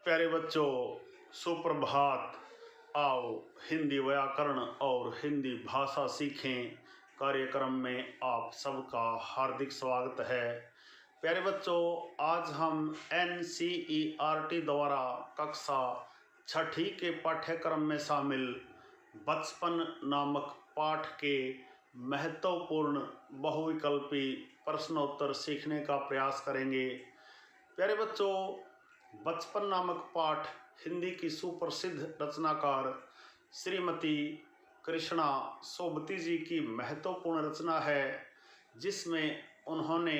प्यारे बच्चों, सुप्रभात। आओ हिंदी व्याकरण और हिंदी भाषा सीखें कार्यक्रम में आप सबका हार्दिक स्वागत है। प्यारे बच्चों, आज हम NCERT द्वारा कक्षा 6ठी के पाठ्यक्रम में शामिल बचपन नामक पाठ के महत्वपूर्ण बहुविकल्पी प्रश्नोत्तर सीखने का प्रयास करेंगे। प्यारे बच्चों, बचपन नामक पाठ हिंदी की सुप्रसिद्ध रचनाकार श्रीमती कृष्णा सोबती जी की महत्वपूर्ण रचना है, जिसमें उन्होंने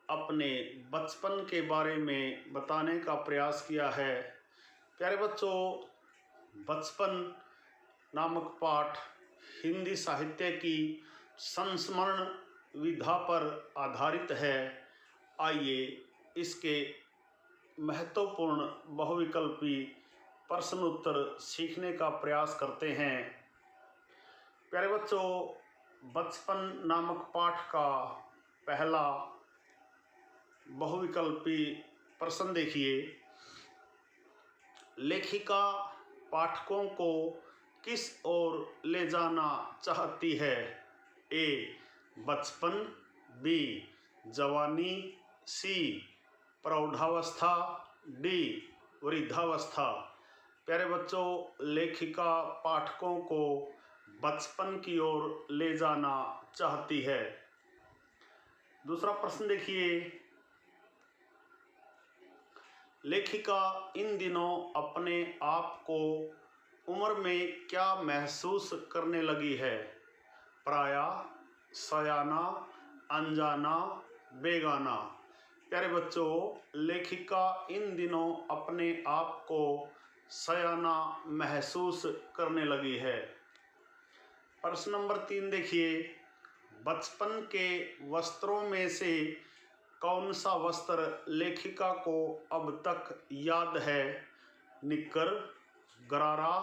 अपने बचपन के बारे में बताने का प्रयास किया है। प्यारे बच्चों, बचपन नामक पाठ हिंदी साहित्य की संस्मरण विधा पर आधारित है। आइए इसके महत्वपूर्ण बहुविकल्पी प्रश्न उत्तर सीखने का प्रयास करते हैं। प्यारे बच्चों, बचपन नामक पाठ का पहला बहुविकल्पी प्रश्न देखिए। लेखिका पाठकों को किस ओर ले जाना चाहती है? ए. बचपन, बी. जवानी, सी. प्रौढ़ावस्था, डी. वृद्धावस्था। प्यारे बच्चों, लेखिका पाठकों को बचपन की ओर ले जाना चाहती है। दूसरा प्रश्न देखिए। लेखिका इन दिनों अपने आप को उम्र में क्या महसूस करने लगी है? पराया, सयाना, अनजाना, बेगाना। प्यारे बच्चों, लेखिका इन दिनों अपने आप को सयाना महसूस करने लगी है। प्रश्न नंबर 3 देखिए। बचपन के वस्त्रों में से कौन सा वस्त्र लेखिका को अब तक याद है? निक्कर, गरारा,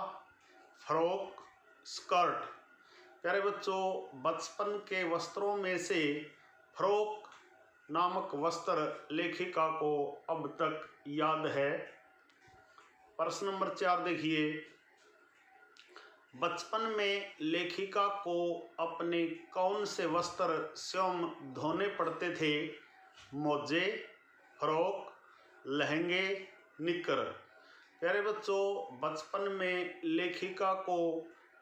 फ्रॉक, स्कर्ट। प्यारे बच्चों, बचपन के वस्त्रों में से फ्रॉक नामक वस्त्र लेखिका को अब तक याद है। प्रश्न नंबर 4 देखिए। बचपन में लेखिका को अपने कौन से वस्त्र स्वयं धोने पड़ते थे? मोजे, फ्रॉक, लहंगे, निक्कर। प्यारे बच्चों, बचपन में लेखिका को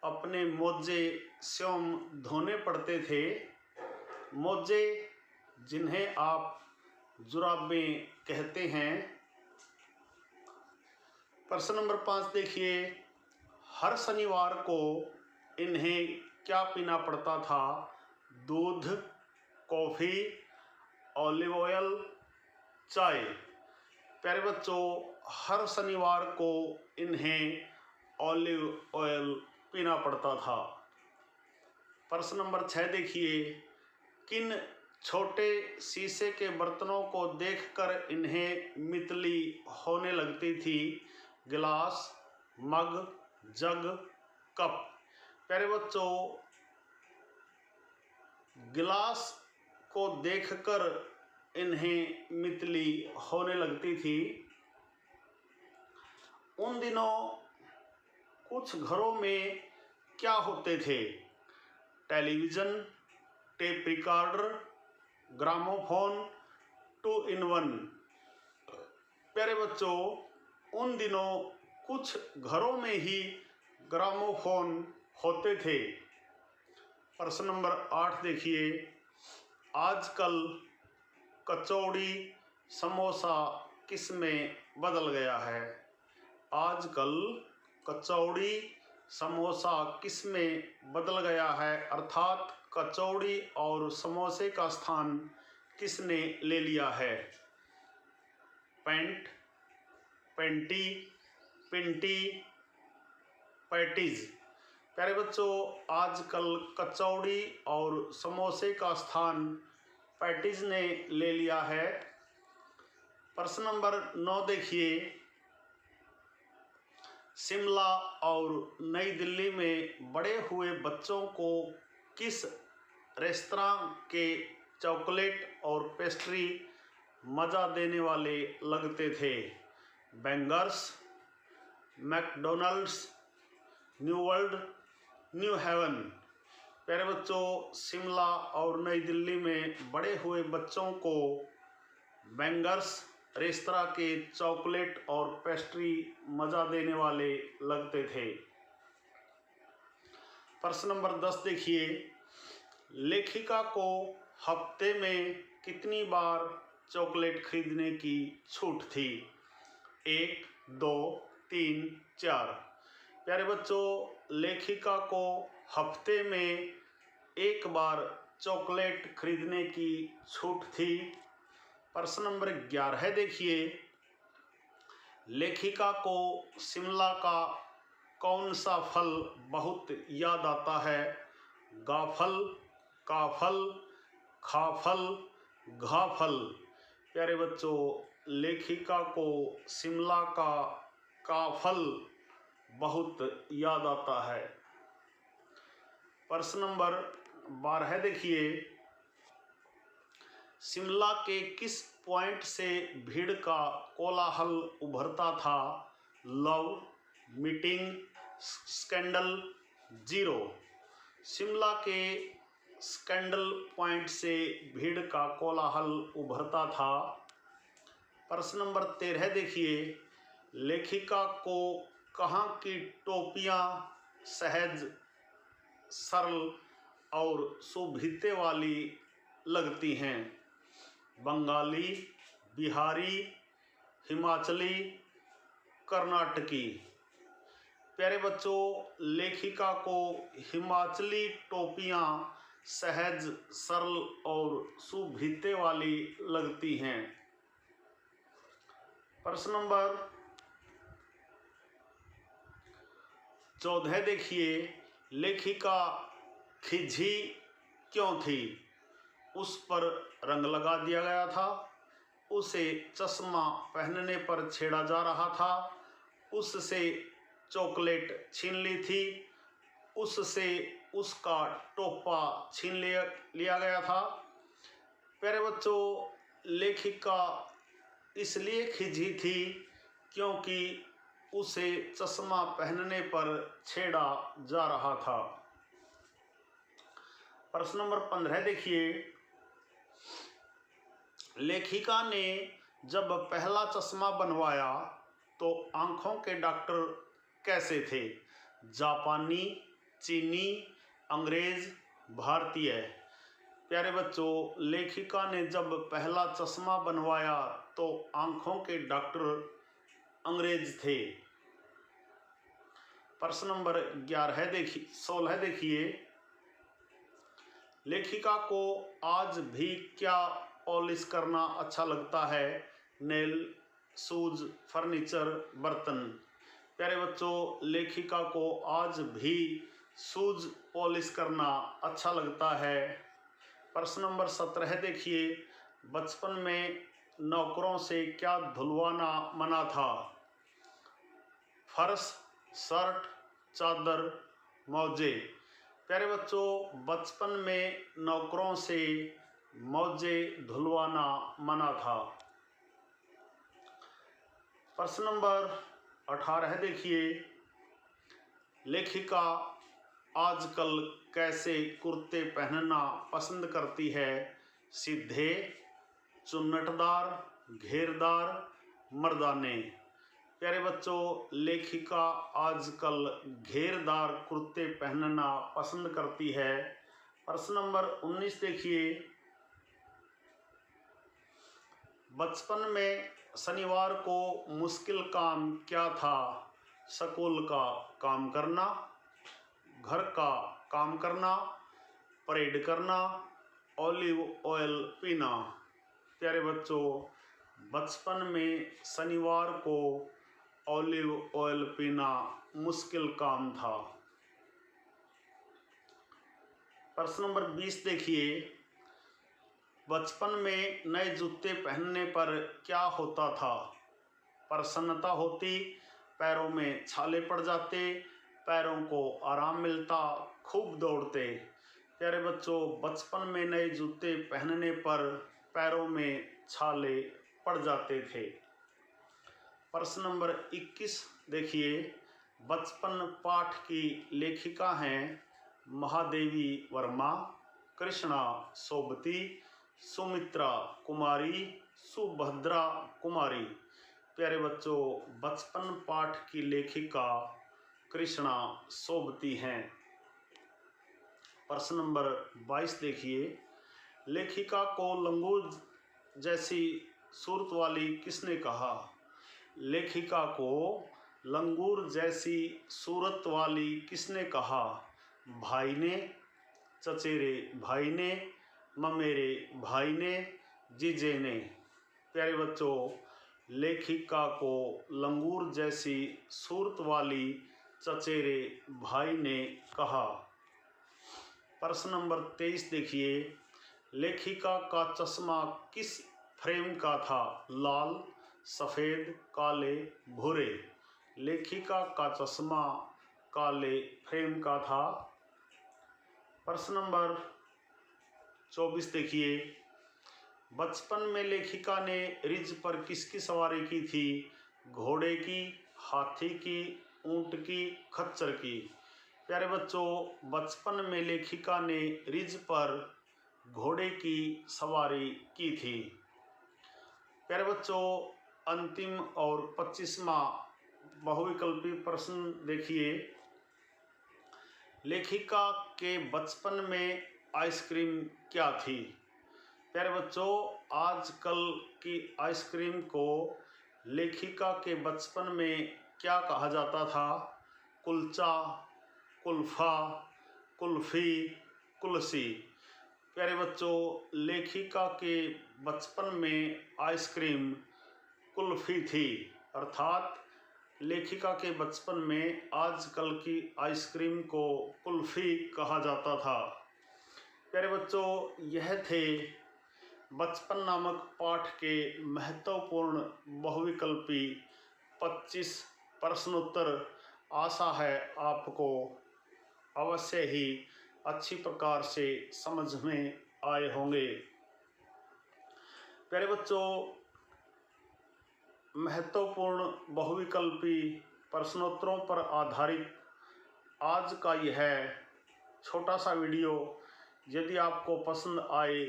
अपने मोजे स्वयं धोने पड़ते थे। मोजे, जिन्हें आप जुराबें कहते हैं। प्रश्न नंबर 5 देखिए। हर शनिवार को इन्हें क्या पीना पड़ता था? दूध, कॉफ़ी, ऑलिव ऑयल, चाय। प्यारे बच्चों, हर शनिवार को इन्हें ऑलिव ऑयल पीना पड़ता था। प्रश्न नंबर 6 देखिए। किन छोटे शीशे के बर्तनों को देखकर इन्हें मितली होने लगती थी? गिलास, मग, जग, कप। प्यारे बच्चों, गिलास को देखकर इन्हें मितली होने लगती थी। उन दिनों कुछ घरों में क्या होते थे? Television, tape recorder, gramophone, 2 in 1। प्यारे बच्चों, उन दिनों कुछ घरों में ही ग्रामोफोन होते थे। प्रश्न नंबर 8 देखिए। आजकल कचौड़ी समोसा किस में बदल गया है? आजकल कचौड़ी समोसा किस में बदल गया है? अर्थात कचौड़ी और समोसे का स्थान किसने ले लिया है? पैंट, पेंटी, पिंटी, पैटीज। प्यारे बच्चों, आजकल कचौड़ी और समोसे का स्थान पैटीज ने ले लिया है। प्रश्न नंबर 9 देखिए। शिमला और नई दिल्ली में बड़े हुए बच्चों को किस रेस्तरां के चॉकलेट और पेस्ट्री मज़ा देने वाले लगते थे? Bangers, McDonald's, New World, New Haven. प्यारे बच्चों, शिमला और नई दिल्ली में बड़े हुए बच्चों को बैंगर्स रेस्तरां के चॉकलेट और पेस्ट्री मज़ा देने वाले लगते थे। प्रश्न नंबर 10 देखिए, लेखिका को हफ्ते में कितनी बार चॉकलेट खरीदने की छूट थी? 1, 2, 3, 4। प्यारे बच्चों, लेखिका को हफ्ते में एक बार चॉकलेट खरीदने की छूट थी। प्रश्न नंबर 11 देखिए, लेखिका को शिमला का कौन सा फल बहुत याद आता है? गाफल, काफल, खाफल, घाफल। प्यारे बच्चों, लेखिका को शिमला का काफल बहुत याद आता है। प्रश्न नंबर 12 देखिए, शिमला के किस पॉइंट से भीड़ का कोलाहल उभरता था? Love, meeting, scandal, zero. Shimla के स्कैंडल पॉइंट से भीड़ का कोलाहल उभरता था। प्रश्न नंबर 13 देखिए, लेखिका को कहाँ की टोपियाँ सहज, सरल और सुभीते वाली लगती हैं? बंगाली, बिहारी, हिमाचली, कर्नाटकी। प्यारे बच्चों, लेखिका को हिमाचली टोपियाँ सहज, सरल और सुभीते वाली लगती हैं। प्रश्न नंबर 14 देखिए, लेखिका खिझी क्यों थी? उस पर रंग लगा दिया गया था, उसे चश्मा पहनने पर छेड़ा जा रहा था, उससे चॉकलेट छीन ली थी, उससे उसका टोपा छीन लिया गया था। प्यारे बच्चों, लेखिका इसलिए खिझी थी क्योंकि उसे चश्मा पहनने पर छेड़ा जा रहा था। प्रश्न नंबर 15 देखिए, लेखिका ने जब पहला चश्मा बनवाया तो आँखों के डॉक्टर कैसे थे? जापानी, चीनी, अंग्रेज, भारतीय। प्यारे बच्चों, लेखिका ने जब पहला चश्मा बनवाया तो आँखों के डॉक्टर अंग्रेज थे। प्रश्न नंबर 16 देखिए, लेखिका को आज भी क्या पॉलिश करना अच्छा लगता है? नेल, शूज, फर्नीचर, बर्तन। प्यारे बच्चों, लेखिका को आज भी शूज पॉलिश करना अच्छा लगता है। प्रश्न नंबर 17 देखिए, बचपन में नौकरों से क्या धुलवाना मना था? फर्श, शर्ट, चादर, मौजे। प्यारे बच्चों, बचपन में नौकरों से मौजे धुलवाना मना था। प्रश्न नंबर 18 देखिए, लेखिका आजकल कैसे कुर्ते पहनना पसंद करती है? सीधे, चुन्नटदार, घेरदार, मर्दाने। प्यारे बच्चों, लेखिका आजकल घेरदार कुर्ते पहनना पसंद करती है। प्रश्न नंबर 19 देखिए, बचपन में शनिवार को मुश्किल काम क्या था? स्कूल का काम करना, घर का काम करना, परेड करना, ऑलिव ऑयल पीना। प्यारे बच्चों, बचपन में शनिवार को ऑलिव ऑयल पीना मुश्किल काम था। प्रश्न नंबर 20 देखिए, बचपन में नए जूते पहनने पर क्या होता था? प्रसन्नता होती, पैरों में छाले पड़ जाते, पैरों को आराम मिलता, खूब दौड़ते। प्यारे बच्चों, बचपन में नए जूते पहनने पर पैरों में छाले पड़ जाते थे। प्रश्न नंबर 21 देखिए, बचपन पाठ की लेखिका हैं महादेवी वर्मा, कृष्णा सोबती, सुमित्रा कुमारी, सुभद्रा कुमारी। प्यारे बच्चों, बचपन पाठ की लेखिका कृष्णा सोबती हैं। प्रश्न नंबर 22 देखिए, लेखिका को लंगूर जैसी सूरत वाली किसने कहा? लेखिका को लंगूर जैसी सूरत वाली किसने कहा? भाई ने, चचेरे भाई ने, ममेरे भाई ने, जीजे ने। प्यारे बच्चों, लेखिका को लंगूर जैसी सूरत वाली चचेरे भाई ने कहा। प्रश्न नंबर 23 देखिए, लेखिका का चश्मा किस फ्रेम का था? लाल, सफ़ेद, काले, भूरे। लेखिका का चश्मा काले फ्रेम का था। प्रश्न नंबर 24 देखिए, बचपन में लेखिका ने रिज पर किसकी सवारी की थी? घोड़े की, हाथी की, ऊंट की, खच्चर की। प्यारे बच्चों, बचपन में लेखिका ने रिज पर घोड़े की सवारी की थी। प्यारे बच्चों, अंतिम और 25वां बहुविकल्पी प्रश्न देखिए, लेखिका के बचपन में आइसक्रीम क्या थी? प्यारे बच्चों, आजकल की आइसक्रीम को लेखिका के बचपन में क्या कहा जाता था? कुलचा, कुल्फा, कुल्फी, कुलसी। प्यारे बच्चों, लेखिका के बचपन में आइसक्रीम कुल्फी थी, अर्थात लेखिका के बचपन में आजकल की आइसक्रीम को कुल्फी कहा जाता था। प्यारे बच्चों, यह थे बचपन नामक पाठ के महत्वपूर्ण बहुविकल्पी 25 प्रश्नोत्तर। आशा है आपको अवश्य ही अच्छी प्रकार से समझ में आए होंगे। प्यारे बच्चों, महत्वपूर्ण बहुविकल्पी प्रश्नोत्तरों पर आधारित आज का यह छोटा सा वीडियो यदि आपको पसंद आए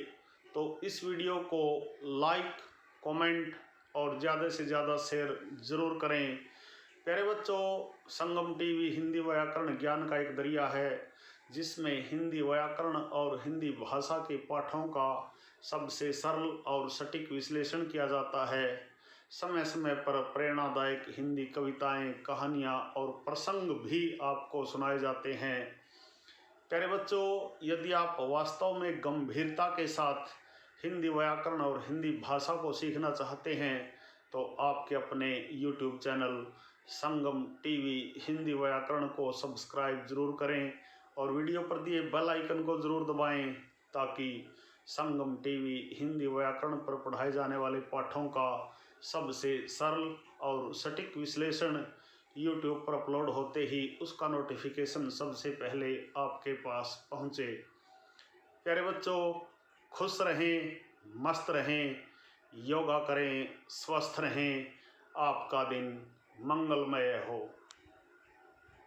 तो इस वीडियो को लाइक, कमेंट और ज़्यादा से ज़्यादा शेयर ज़रूर करें। प्यारे बच्चों, संगम टीवी हिंदी व्याकरण ज्ञान का एक दरिया है जिसमें हिंदी व्याकरण और हिंदी भाषा के पाठों का सबसे सरल और सटीक विश्लेषण किया जाता है। समय समय पर प्रेरणादायक हिंदी कविताएं, कहानियां और प्रसंग भी आपको सुनाए जाते हैं। प्यारे बच्चों, यदि आप वास्तव में गंभीरता के साथ हिंदी व्याकरण और हिंदी भाषा को सीखना चाहते हैं तो आपके अपने YouTube चैनल संगम टीवी हिंदी व्याकरण को सब्सक्राइब जरूर करें और वीडियो पर दिए बेल आइकन को ज़रूर दबाएं ताकि संगम टीवी हिंदी व्याकरण पर पढ़ाए जाने वाले पाठों का सबसे सरल और सटीक विश्लेषण YouTube पर अपलोड होते ही उसका नोटिफिकेशन सबसे पहले आपके पास पहुँचे। प्यारे बच्चों, खुश रहें, मस्त रहें, योगा करें, स्वस्थ रहें, आपका दिन मंगलमय हो।